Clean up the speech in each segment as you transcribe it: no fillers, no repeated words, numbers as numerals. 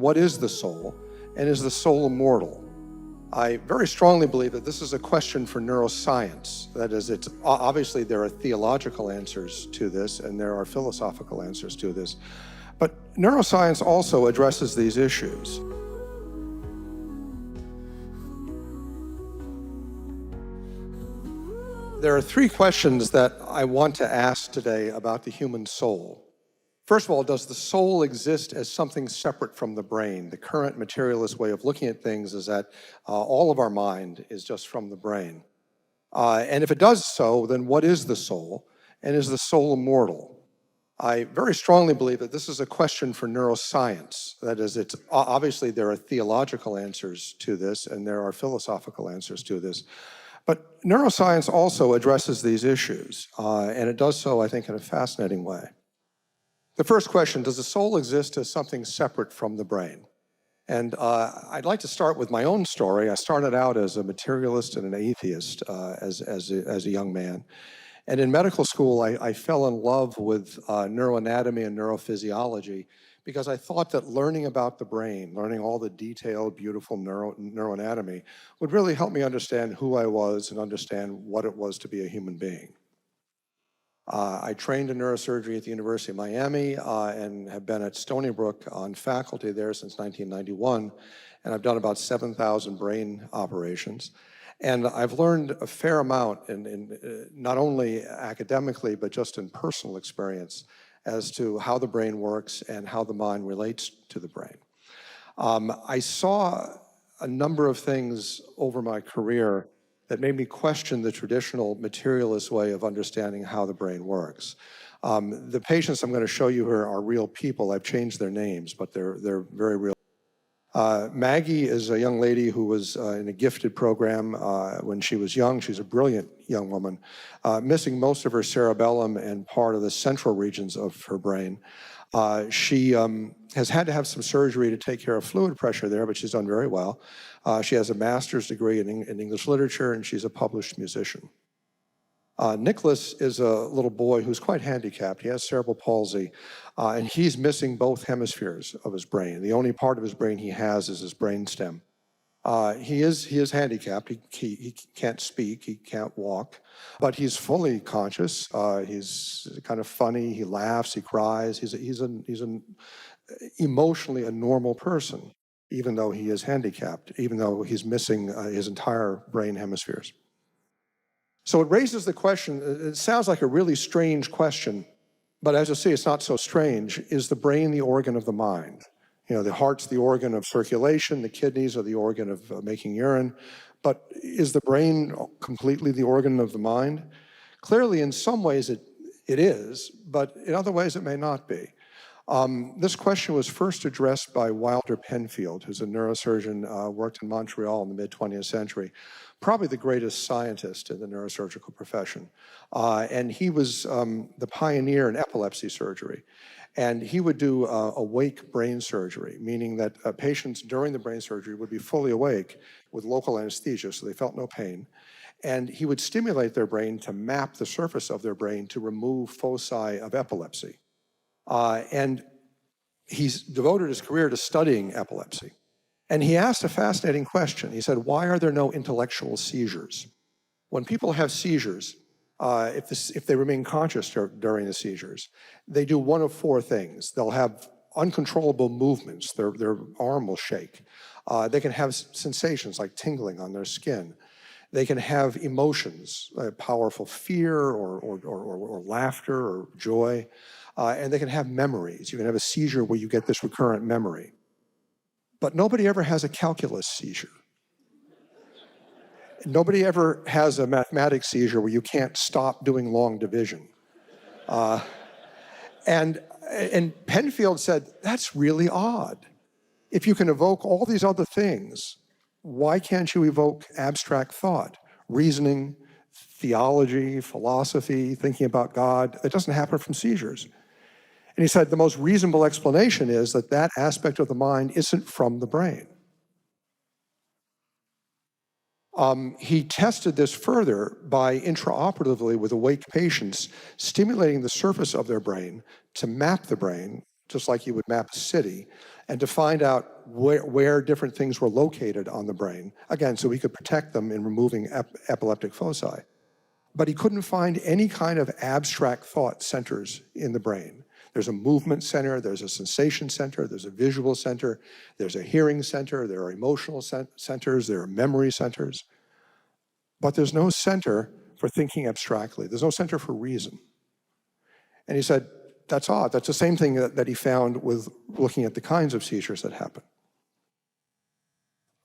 What is the soul, and is the soul immortal? I very strongly believe that this is a question for neuroscience. That is, it's obviously there are theological answers to this and there are philosophical answers to this, but neuroscience also addresses these issues. There are three questions that I want to ask today about the human soul. First of all, does the soul exist as something separate from the brain? The current materialist way of looking at things is that all of our mind is just from the brain. And if it does so, then what is the soul? And is the soul immortal? I very strongly believe that this is a question for neuroscience. That is, it's obviously there are theological answers to this and there are philosophical answers to this. But neuroscience also addresses these issues, and it does so, I think, in a fascinating way. The first question, does the soul exist as something separate from the brain? And I'd like to start with my own story. I started out as a materialist and an atheist as a young man. And in medical school, I fell in love with neuroanatomy and neurophysiology because I thought that learning about the brain, learning all the detailed, beautiful neuroanatomy would really help me understand who I was and understand what it was to be a human being. I trained in neurosurgery at the University of Miami and have been at Stony Brook on faculty there since 1991, and I've done about 7,000 brain operations. And I've learned a fair amount, in not only academically, but just in personal experience as to how the brain works and how the mind relates to the brain. I saw a number of things over my career that made me question the traditional materialist way of understanding how the brain works. The patients I'm going to show you here are real people. I've changed their names, but they're very real. Maggie is a young lady who was in a gifted program when she was young. She's a brilliant young woman, missing most of her cerebellum and part of the central regions of her brain. She has had to have some surgery to take care of fluid pressure there, but she's done very well. She has a master's degree in English literature, and she's a published musician. Nicholas is a little boy who's quite handicapped. He has cerebral palsy, and he's missing both hemispheres of his brain. The only part of his brain he has is his brainstem. He is handicapped. He can't speak, he can't walk, but he's fully conscious. He's kind of funny, he laughs, he cries. He's emotionally a normal person, even though he is handicapped, even though he's missing his entire brain hemispheres. So it raises the question, it sounds like a really strange question, but as you see, it's not so strange. Is the brain the organ of the mind? You know, the heart's the organ of circulation, the kidneys are the organ of making urine, but is the brain completely the organ of the mind? Clearly, in some ways it is, but in other ways it may not be. This question was first addressed by Wilder Penfield, who's a neurosurgeon, worked in Montreal in the mid-20th century, probably the greatest scientist in the neurosurgical profession. And he was the pioneer in epilepsy surgery. And he would do awake brain surgery, meaning that patients during the brain surgery would be fully awake with local anesthesia, so they felt no pain. And he would stimulate their brain to map the surface of their brain to remove foci of epilepsy. And he's devoted his career to studying epilepsy. And he asked a fascinating question. He said, why are there no intellectual seizures? When people have seizures, if they remain conscious during the seizures, they do one of four things. They'll have uncontrollable movements. Their arm will shake. They can have sensations like tingling on their skin. They can have emotions, powerful fear or laughter or joy. And they can have memories. You can have a seizure where you get this recurrent memory. But nobody ever has a calculus seizure. Nobody ever has a mathematics seizure where you can't stop doing long division. And Penfield said, that's really odd. If you can evoke all these other things, why can't you evoke abstract thought, reasoning, theology, philosophy, thinking about God? It doesn't happen from seizures. And he said the most reasonable explanation is that that aspect of the mind isn't from the brain. He tested this further by intraoperatively with awake patients, stimulating the surface of their brain to map the brain, just like you would map a city, and to find out where different things were located on the brain, again, so he could protect them in removing epileptic foci. But he couldn't find any kind of abstract thought centers in the brain. There's a movement center, there's a sensation center, there's a visual center, there's a hearing center, there are emotional centers, there are memory centers. But there's no center for thinking abstractly. There's no center for reason. And he said, that's odd. That's the same thing that he found with looking at the kinds of seizures that happen.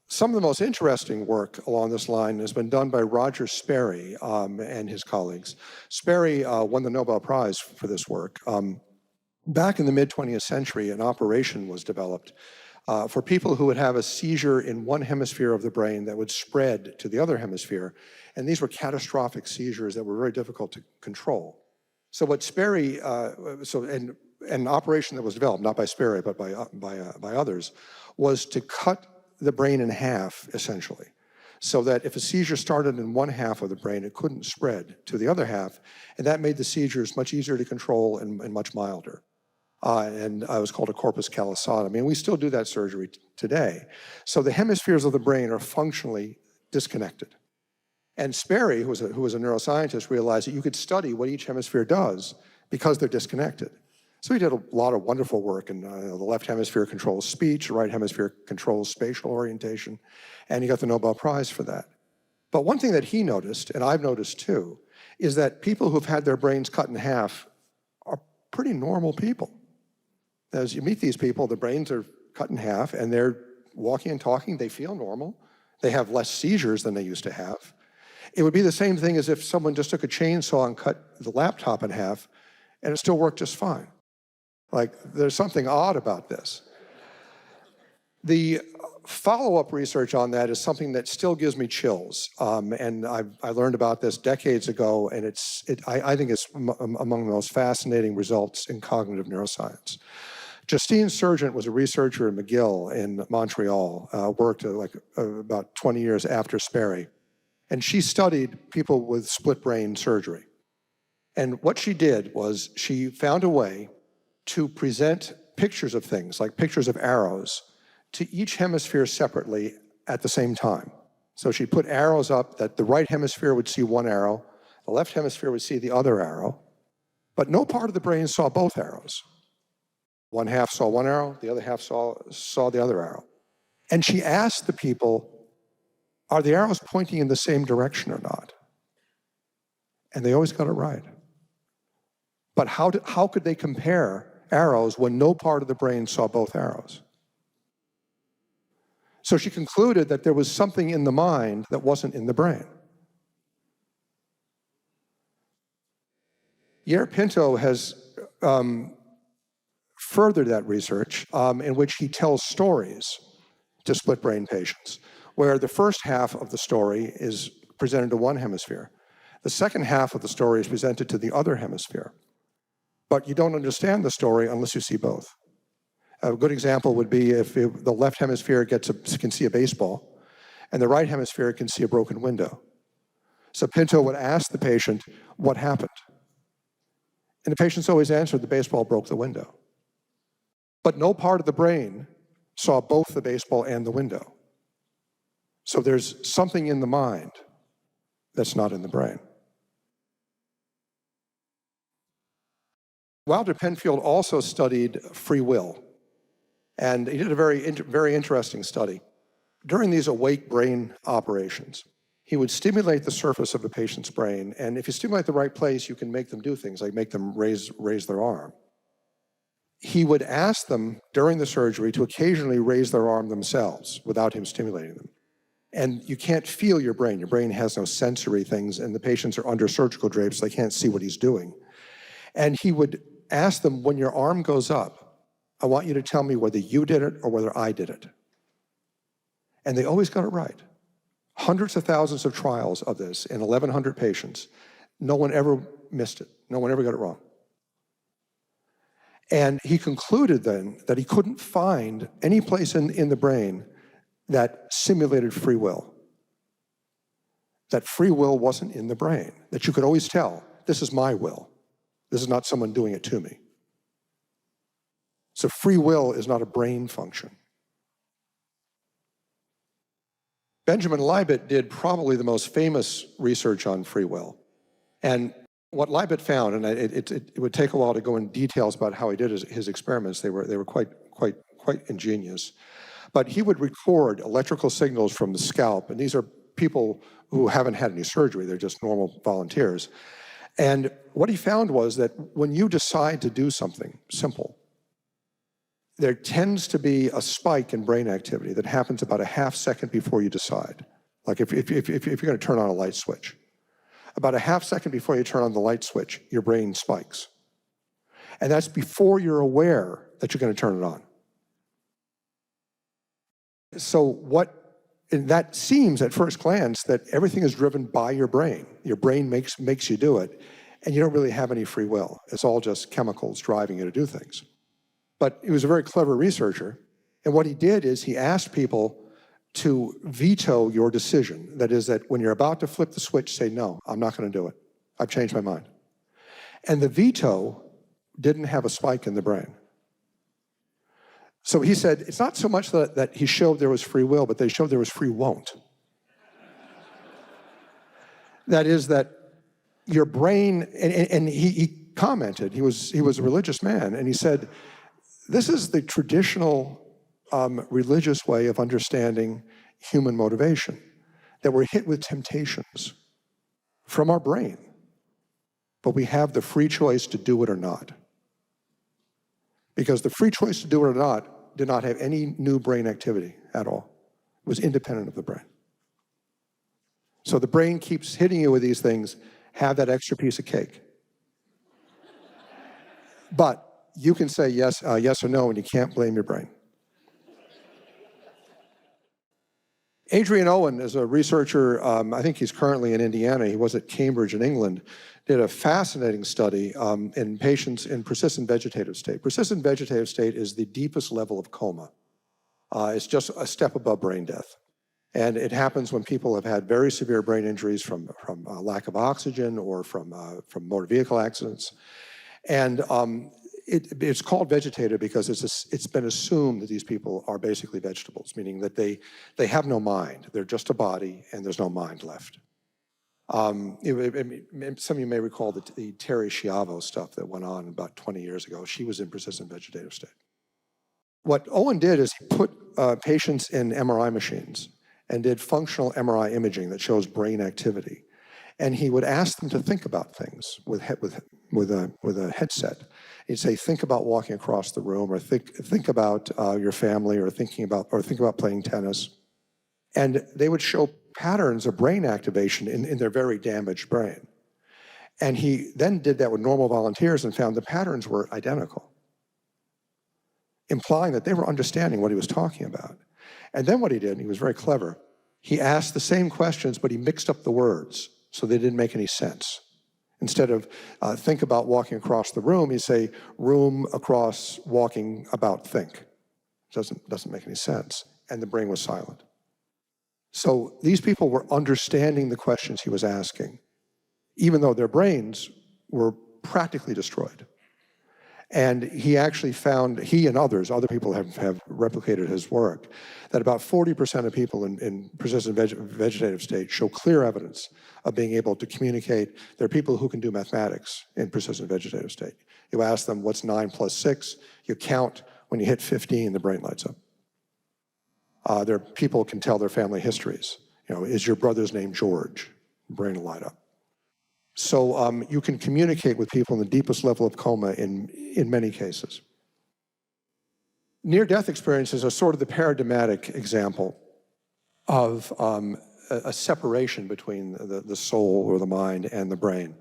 Some of the most interesting work along this line has been done by Roger Sperry and his colleagues. Sperry won the Nobel Prize for this work. Back in the mid-20th century, an operation was developed for people who would have a seizure in one hemisphere of the brain that would spread to the other hemisphere. And these were catastrophic seizures that were very difficult to control. So what Sperry, an operation that was developed, not by Sperry, but by others, was to cut the brain in half, essentially, so that if a seizure started in one half of the brain, it couldn't spread to the other half, and that made the seizures much easier to control and much milder. And it was called a corpus callosotomy, and we still do that surgery today. So the hemispheres of the brain are functionally disconnected. And Sperry, who was a neuroscientist, realized that you could study what each hemisphere does because they're disconnected. So he did a lot of wonderful work, and the left hemisphere controls speech, the right hemisphere controls spatial orientation, and he got the Nobel Prize for that. But one thing that he noticed, and I've noticed too, is that people who've had their brains cut in half are pretty normal people. As you meet these people, the brains are cut in half, and they're walking and talking, they feel normal. They have less seizures than they used to have. It would be the same thing as if someone just took a chainsaw and cut the laptop in half, and it still worked just fine. Like, there's something odd about this. The follow-up research on that is something that still gives me chills. And I learned about this decades ago, and I think it's among the most fascinating results in cognitive neuroscience. Justine Sargent was a researcher at McGill in Montreal, worked about 20 years after Sperry. And she studied people with split brain surgery. And what she did was she found a way to present pictures of things, like pictures of arrows, to each hemisphere separately at the same time. So she put arrows up that the right hemisphere would see one arrow, the left hemisphere would see the other arrow, but no part of the brain saw both arrows. One half saw one arrow, the other half saw the other arrow. And she asked the people, are the arrows pointing in the same direction or not? And they always got it right. But how could they compare arrows when no part of the brain saw both arrows? So she concluded that there was something in the mind that wasn't in the brain. Yair Pinto has furthered that research in which he tells stories to split brain patients, where the first half of the story is presented to one hemisphere. The second half of the story is presented to the other hemisphere. But you don't understand the story unless you see both. A good example would be if the left hemisphere can see a baseball, and the right hemisphere can see a broken window. So Pinto would ask the patient, what happened? And the patient's always answered, the baseball broke the window. But no part of the brain saw both the baseball and the window. So there's something in the mind that's not in the brain. Wilder Penfield also studied free will, and he did a very interesting study. During these awake brain operations, he would stimulate the surface of a patient's brain, and if you stimulate the right place, you can make them do things, like make them raise their arm. He would ask them during the surgery to occasionally raise their arm themselves without him stimulating them. And you can't feel your brain. Your brain has no sensory things, and the patients are under surgical drapes, so they can't see what he's doing. And he would ask them, when your arm goes up, I want you to tell me whether you did it or whether I did it. And they always got it right. Hundreds of thousands of trials of this in 1,100 patients. No one ever missed it. No one ever got it wrong. And he concluded then that he couldn't find any place in the brain that simulated free will. That free will wasn't in the brain. That you could always tell, this is my will. This is not someone doing it to me. So free will is not a brain function. Benjamin Libet did probably the most famous research on free will. And what Libet found, and it would take a while to go into details about how he did his experiments, they were quite ingenious. But he would record electrical signals from the scalp, and these are people who haven't had any surgery, they're just normal volunteers. And what he found was that when you decide to do something simple, there tends to be a spike in brain activity that happens about a half second before you decide. Like if you're going to turn on a light switch, about a half second before you turn on the light switch, your brain spikes. And that's before you're aware that you're going to turn it on. So that seems at first glance that everything is driven by your brain. Your brain makes you do it, and you don't really have any free will. It's all just chemicals driving you to do things. But he was a very clever researcher, and what he did is he asked people to veto your decision. That is, that when you're about to flip the switch, say, no, I'm not going to do it. I've changed my mind. And the veto didn't have a spike in the brain. So he said, it's not so much that he showed there was free will, but they showed there was free won't. That is that your brain, and he commented, he was a religious man, and he said, this is the traditional religious way of understanding human motivation, that we're hit with temptations from our brain, but we have the free choice to do it or not. Because the free choice to do it or not did not have any new brain activity at all. It was independent of the brain. So the brain keeps hitting you with these things, have that extra piece of cake. But you can say yes or no, and you can't blame your brain. Adrian Owen is a researcher, I think he's currently in Indiana, he was at Cambridge in England, did a fascinating study in patients in persistent vegetative state. Persistent vegetative state is the deepest level of coma. It's just a step above brain death. And it happens when people have had very severe brain injuries from lack of oxygen or from motor vehicle accidents. And it's called vegetative because it's been assumed that these people are basically vegetables, meaning that they have no mind. They're just a body, and there's no mind left. Some of you may recall the Terry Schiavo stuff that went on about 20 years ago. She was in persistent vegetative state. What Owen did is he put patients in MRI machines and did functional MRI imaging that shows brain activity. And he would ask them to think about things with a headset. He'd say, think about walking across the room, or think about your family, or think about playing tennis. And they would show patterns of brain activation in their very damaged brain. And he then did that with normal volunteers and found the patterns were identical, implying that they were understanding what he was talking about. And then what he did, and he was very clever, he asked the same questions, but he mixed up the words so they didn't make any sense. Instead of think about walking across the room, he'd say room across walking about think. Doesn't make any sense. And the brain was silent. So these people were understanding the questions he was asking, even though their brains were practically destroyed. And he actually found, he and other people have replicated his work, that about 40% of people in persistent vegetative state show clear evidence of being able to communicate. There are people who can do mathematics in persistent vegetative state. You ask them, what's 9 plus 6? You count, when you hit 15, the brain lights up. There are people who can tell their family histories. You know, is your brother's name George? Brain will light up. So you can communicate with people in the deepest level of coma in many cases. Near-death experiences are sort of the paradigmatic example of a separation between the soul or the mind and the brain.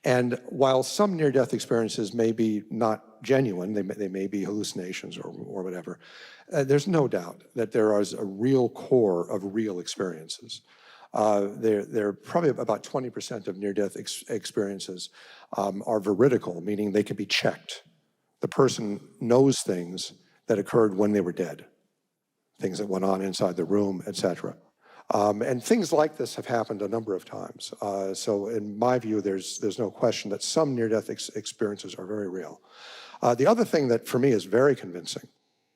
And while some near-death experiences may be not genuine, they may be hallucinations or whatever, there's no doubt that there is a real core of real experiences. They're probably about 20% of near-death experiences are veridical, meaning they can be checked. The person knows things that occurred when they were dead, things that went on inside the room, etc. And things like this have happened a number of times. So in my view, there's no question that some near-death experiences are very real. The other thing that for me is very convincing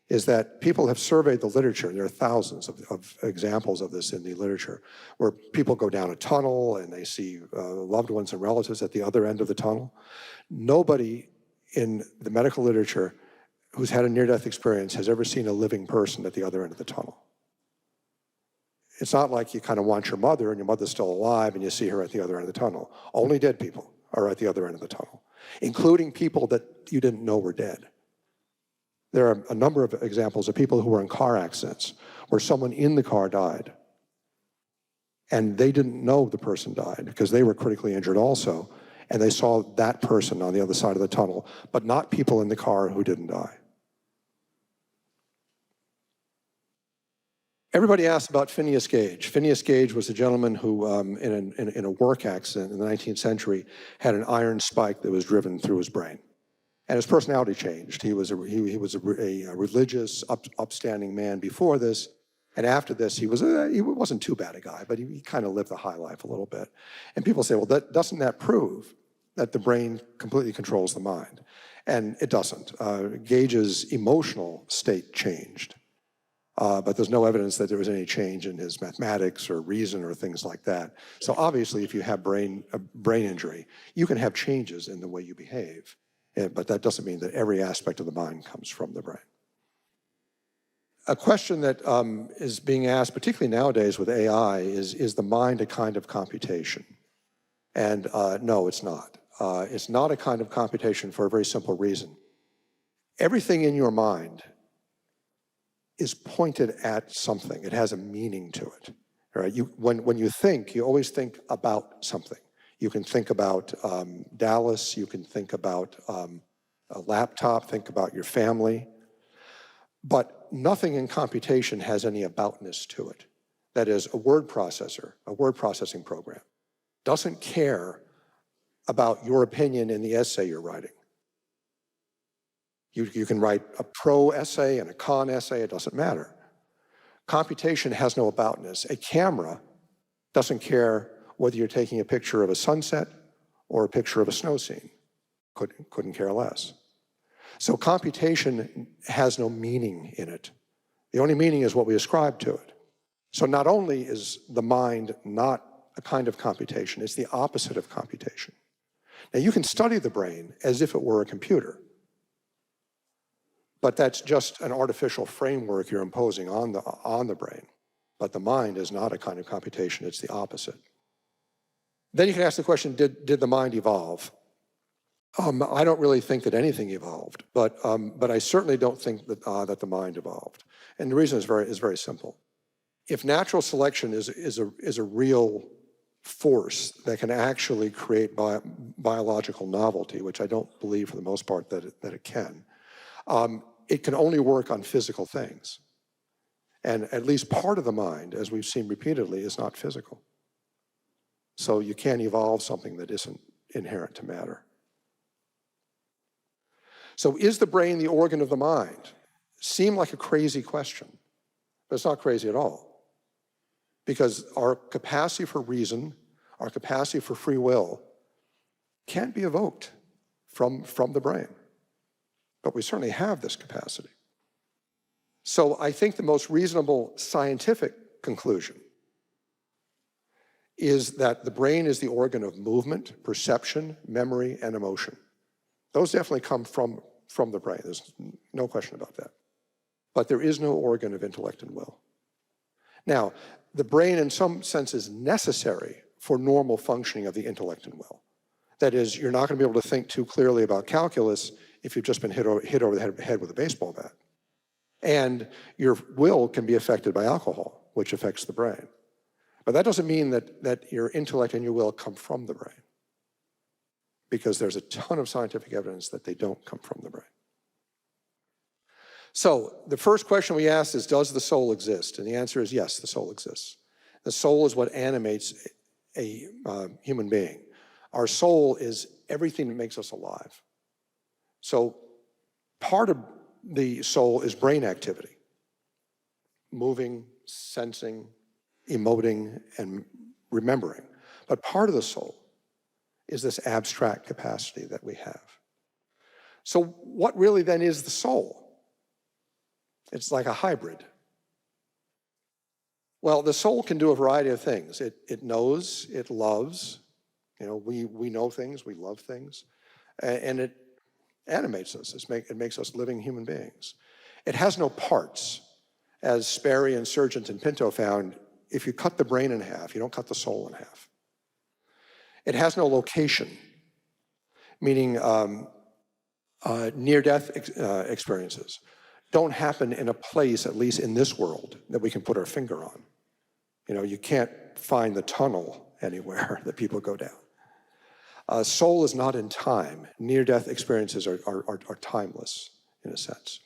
is that people have surveyed the literature, and there are thousands of examples of this in the literature, where people go down a tunnel and they see loved ones and relatives at the other end of the tunnel. Nobody in the medical literature who's had a near-death experience has ever seen a living person at the other end of the tunnel. It's not like you kind of want your mother and your mother's still alive and you see her at the other end of the tunnel. Only dead people are at the other end of the tunnel, including people that you didn't know were dead. There are a number of examples of people who were in car accidents where someone in the car died and they didn't know the person died because they were critically injured also, and they saw that person on the other side of the tunnel, but not people in the car who didn't die. Everybody asked about Phineas Gage. Phineas Gage was a gentleman who, in a work accident in the 19th century, had an iron spike that was driven through his brain. And his personality changed. He was a religious, upstanding man before this, and after this, he wasn't too bad a guy, but he kind of lived the high life a little bit. And people say, well, doesn't that prove that the brain completely controls the mind? And it doesn't. Gage's emotional state changed. But there's no evidence that there was any change in his mathematics or reason or things like that. So obviously, if you have brain injury, you can have changes in the way you behave. But that doesn't mean that every aspect of the mind comes from the brain. A question that is being asked, particularly nowadays with AI, is the mind a kind of computation? And no, it's not. It's not a kind of computation for a very simple reason. Everything in your mind is pointed at something. It has a meaning to it. All right? When you think, you always think about something. You can think about Dallas, you can think about a laptop, think about your family, but nothing in computation has any aboutness to it. That is, a word processor, a word processing program, doesn't care about your opinion in the essay you're writing. You can write a pro essay and a con essay, it doesn't matter. Computation has no aboutness. A camera doesn't care whether you're taking a picture of a sunset or a picture of a snow scene. Couldn't care less. So computation has no meaning in it. The only meaning is what we ascribe to it. So not only is the mind not a kind of computation, it's the opposite of computation. Now you can study the brain as if it were a computer, but that's just an artificial framework you're imposing on the brain. But the mind is not a kind of computation, it's the opposite. Then you can ask the question, did the mind evolve? I don't really think that anything evolved, but I certainly don't think that the mind evolved. And the reason is very simple. If natural selection is a real force that can actually create biological novelty, which I don't believe for the most part that it can only work on physical things. And at least part of the mind, as we've seen repeatedly, is not physical. So you can't evolve something that isn't inherent to matter. So is the brain the organ of the mind? Seem like a crazy question, but it's not crazy at all. Because our capacity for reason, our capacity for free will, can't be evoked from the brain. But we certainly have this capacity. So I think the most reasonable scientific conclusion is that the brain is the organ of movement, perception, memory, and emotion. Those definitely come from the brain. There's no question about that. But there is no organ of intellect and will. Now, the brain in some sense is necessary for normal functioning of the intellect and will. That is, you're not going to be able to think too clearly about calculus if you've just been hit over the head with a baseball bat. And your will can be affected by alcohol, which affects the brain. But that doesn't mean that your intellect and your will come from the brain, because there's a ton of scientific evidence that they don't come from the brain. So the first question we asked is, does the soul exist? And the answer is yes, the soul exists. The soul is what animates a human being. Our soul is everything that makes us alive. So part of the soul is brain activity, moving, sensing, emoting, and remembering. But part of the soul is this abstract capacity that we have. So what really then is the soul? It's like a hybrid. Well, the soul can do a variety of things. It knows, it loves. We know things, we love things, and it animates us. It makes us living human beings. It has no parts. As Sperry and Sargent and Pinto found, if you cut the brain in half, you don't cut the soul in half. It has no location, meaning near-death experiences don't happen in a place, at least in this world, that we can put our finger on. You can't find the tunnel anywhere that people go down. Soul is not in time. Near-death experiences are timeless, in a sense.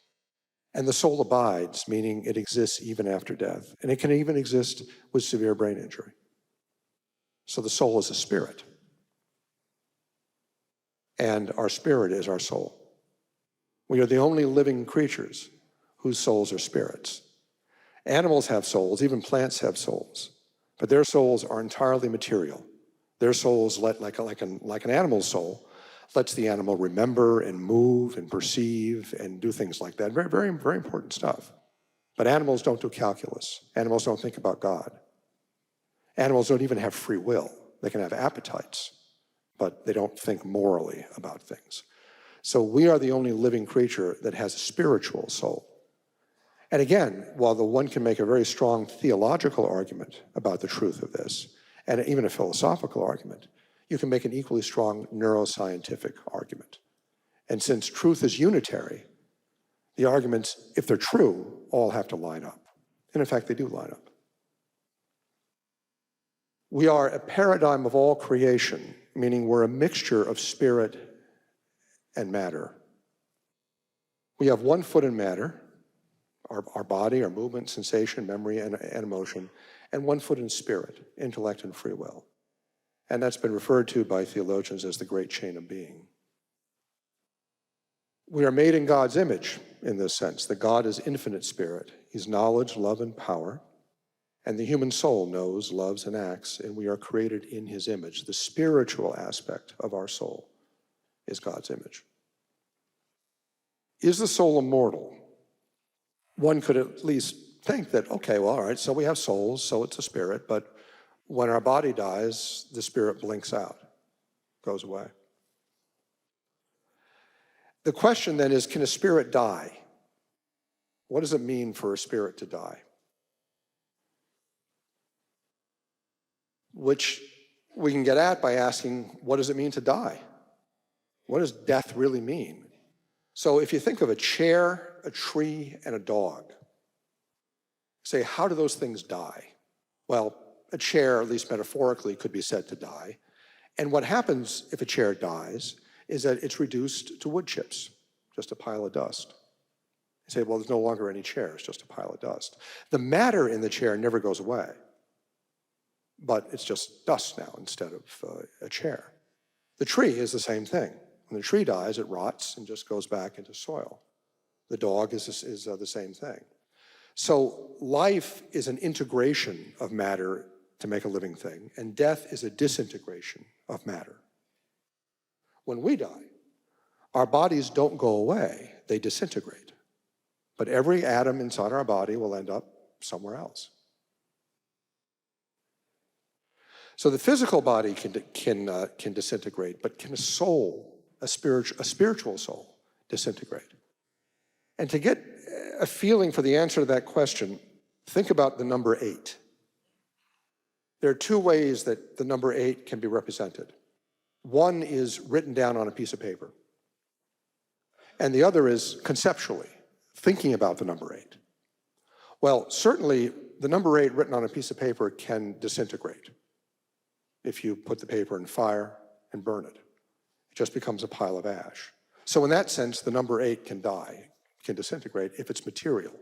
And the soul abides, meaning it exists even after death. And it can even exist with severe brain injury. So the soul is a spirit. And our spirit is our soul. We are the only living creatures whose souls are spirits. Animals have souls, even plants have souls, but their souls are entirely material. Their souls, like an animal's soul, lets the animal remember and move and perceive and do things like that. Very, very, very important stuff. But animals don't do calculus. Animals don't think about God. Animals don't even have free will. They can have appetites, but they don't think morally about things. So we are the only living creature that has a spiritual soul. And again, while the one can make a very strong theological argument about the truth of this, and even a philosophical argument, you can make an equally strong neuroscientific argument. And since truth is unitary, the arguments, if they're true, all have to line up. And in fact, they do line up. We are a paradigm of all creation, meaning we're a mixture of spirit and matter. We have one foot in matter, our body, our movement, sensation, memory, and emotion, and one foot in spirit, intellect and free will. And that's been referred to by theologians as the great chain of being. We are made in God's image in this sense, that God is infinite spirit. He's knowledge, love, and power. And the human soul knows, loves, and acts, and we are created in his image. The spiritual aspect of our soul is God's image. Is the soul immortal? One could at least think that, okay, well, all right, so we have souls, so it's a spirit, but when our body dies, the spirit blinks out, goes away. The question then is, can a spirit die? What does it mean for a spirit to die? Which we can get at by asking, what does it mean to die? What does death really mean? So if you think of a chair, a tree, and a dog, say, how do those things die? Well, a chair, at least metaphorically, could be said to die. And what happens if a chair dies is that it's reduced to wood chips, just a pile of dust. You say, well, there's no longer any chair, it's just a pile of dust. The matter in the chair never goes away, but it's just dust now instead of a chair. The tree is the same thing. When the tree dies, it rots and just goes back into soil. The dog is the same thing. So life is an integration of matter to make a living thing, and death is a disintegration of matter. When we die, our bodies don't go away, they disintegrate. But every atom inside our body will end up somewhere else. So the physical body can disintegrate, but can a soul, a spiritual soul, disintegrate? And to get a feeling for the answer to that question, think about the number 8. There are two ways that the number 8 can be represented. One is written down on a piece of paper, and the other is conceptually, thinking about the number 8. Well, certainly the number 8 written on a piece of paper can disintegrate. If you put the paper in fire and burn it, it just becomes a pile of ash. So in that sense, the number 8 can die, can disintegrate if it's material.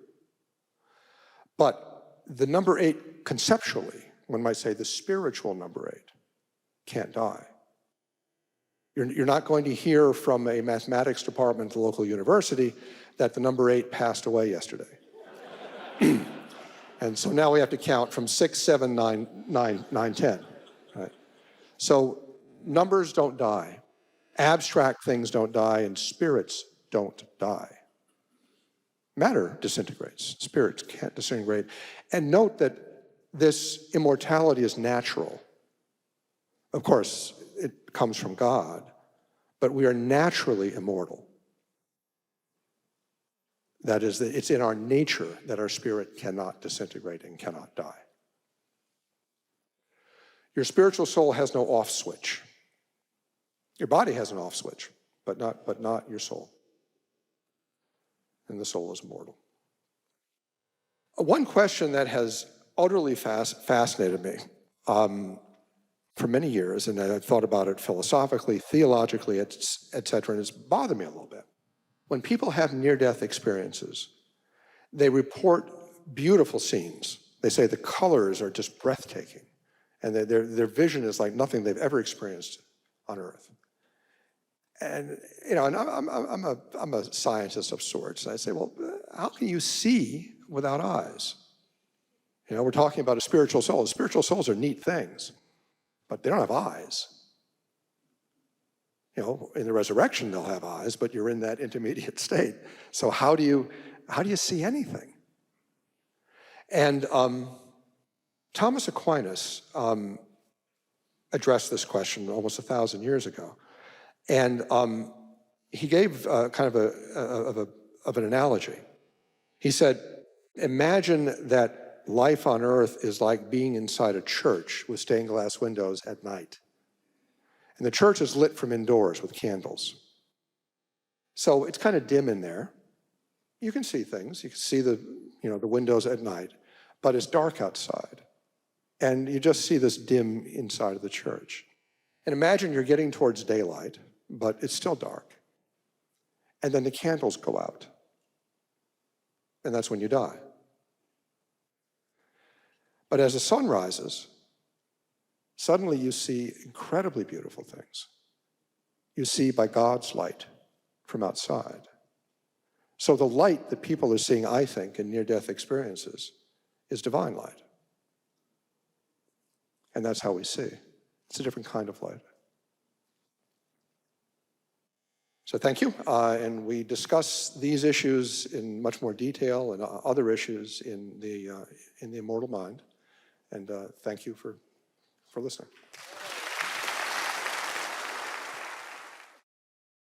But the number 8 conceptually, one might say the spiritual number 8, can't die. You're not going to hear from a mathematics department at the local university that the number 8 passed away yesterday. And so now we have to count from 6, 7, 9, 10. Right? So numbers don't die. Abstract things don't die, and spirits don't die. Matter disintegrates. Spirits can't disintegrate. And note that this immortality is natural. Of course, it comes from God, but we are naturally immortal. That is, it's in our nature that our spirit cannot disintegrate and cannot die. Your spiritual soul has no off switch. Your body has an off switch, but not your soul. And the soul is immortal. One question that has utterly fascinated me for many years, and I've thought about it philosophically, theologically, et cetera, and it's bothered me a little bit. When people have near-death experiences, they report beautiful scenes. They say the colors are just breathtaking, and their vision is like nothing they've ever experienced on Earth. And and I'm a scientist of sorts. And I say, well, how can you see without eyes? We're talking about a spiritual soul. Spiritual souls are neat things, but they don't have eyes. In the resurrection they'll have eyes, but you're in that intermediate state. So how do you see anything? And Thomas Aquinas addressed this question almost 1,000 years ago. And he gave kind of an analogy. He said, imagine that life on earth is like being inside a church with stained glass windows at night. And the church is lit from indoors with candles. So it's kind of dim in there. You can see things. You can see the windows at night, but it's dark outside. And you just see this dim inside of the church. And imagine you're getting towards daylight, but it's still dark. And then the candles go out. And that's when you die. But as the sun rises, suddenly you see incredibly beautiful things. You see by God's light from outside. So the light that people are seeing, I think, in near-death experiences is divine light. And that's how we see. It's a different kind of light. So thank you, and we discuss these issues in much more detail and other issues in the immortal mind. And thank you for listening.